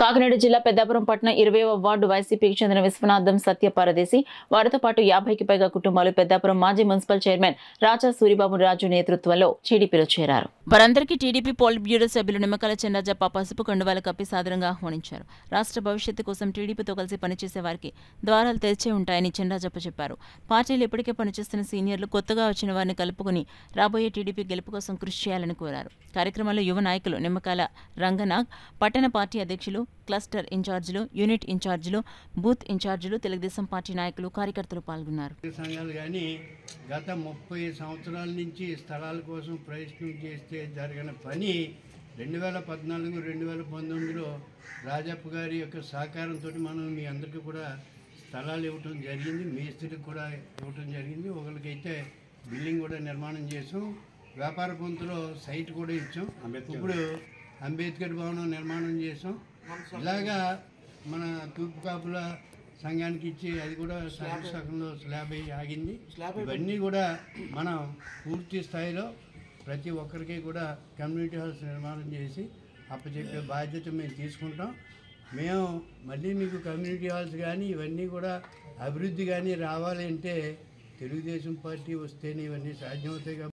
కాకినాడ జిల్లా పెద్దాపురం పట్టణం 20వ వార్డు వైసీపీకి చెందిన విశ్వనాథం సత్య పరదేశి వారితో పాటు 50కి పైగా కుటుంబాలు పెద్దాపురం మాజీ మున్సిపల్ చైర్మన్ రాజా సూరిబాబు రాజు నేతృత్వంలో టీడీపీలో చేరారు. వారందరికీ టీడీపీ పోలిట్ బ్యూరో సభ్యులు నిమ్మకాయల చిన్నజప్ప పసుపు కండువాలు కప్పి సాదరంగా ఆహ్వానించారు. రాష్ట్ర భవిష్యత్తు కోసం టీడీపీతో కలిసి పనిచేసే వారికి ద్వారాలు తెరిచే ఉంటాయని చిన్నజప్ప చెప్పారు. పార్టీలు ఇప్పటికే పనిచేస్తున్న సీనియర్లు కొత్తగా వచ్చిన వారిని కలుపుకుని రాబోయే టీడీపీ గెలుపు కోసం కృషి చేయాలని కోరారు. కార్యక్రమంలో యువ నాయకులు నిమ్మకాయల రంగనాగ్, పట్టణ పార్టీ అధ్యక్షులు, క్లస్టర్ ఇన్ఛార్జీలు, యూనిట్ ఇన్ఛార్జీలు, బూత్ ఇన్ఛార్జీలు, తెలుగుదేశం పార్టీ నాయకులు, కార్యకర్తలు పాల్గొన్నారు. గత 30 సంవత్సరాల నుంచి స్థలాల కోసం ప్రయత్నం చేస్తే జరిగిన పని 2014-2019లో రాజప్ప గారి యొక్క సహకారంతో మనం మీ అందరికీ కూడా స్థలాలు ఇవ్వటం జరిగింది. మేస్త్రికి కూడా ఇవ్వటం జరిగింది. ఒకరికైతే బిల్డింగ్ కూడా నిర్మాణం చేసాం. వ్యాపార పొంతులో సైట్ కూడా ఇచ్చాం. ఇప్పుడు అంబేద్కర్ భవనం నిర్మాణం చేసాం. ఇలాగా మన తూర్పు కాపుల సంఘానికి ఇచ్చి అది కూడా సగంలో స్లాబ్ అయ్యి ఆగింది. ఇవన్నీ కూడా మనం పూర్తి స్థాయిలో ప్రతి ఒక్కరికి కూడా కమ్యూనిటీ హాల్స్ నిర్మాణం చేసి అప్పచెప్పే బాధ్యత మేము తీసుకుంటాం. మేము మళ్ళీ మీకు కమ్యూనిటీ హాల్స్ కానీ ఇవన్నీ కూడా అభివృద్ధి కానీ రావాలి అంటే తెలుగుదేశం పార్టీ వస్తేనే ఇవన్నీ సాధ్యమవుతాయి.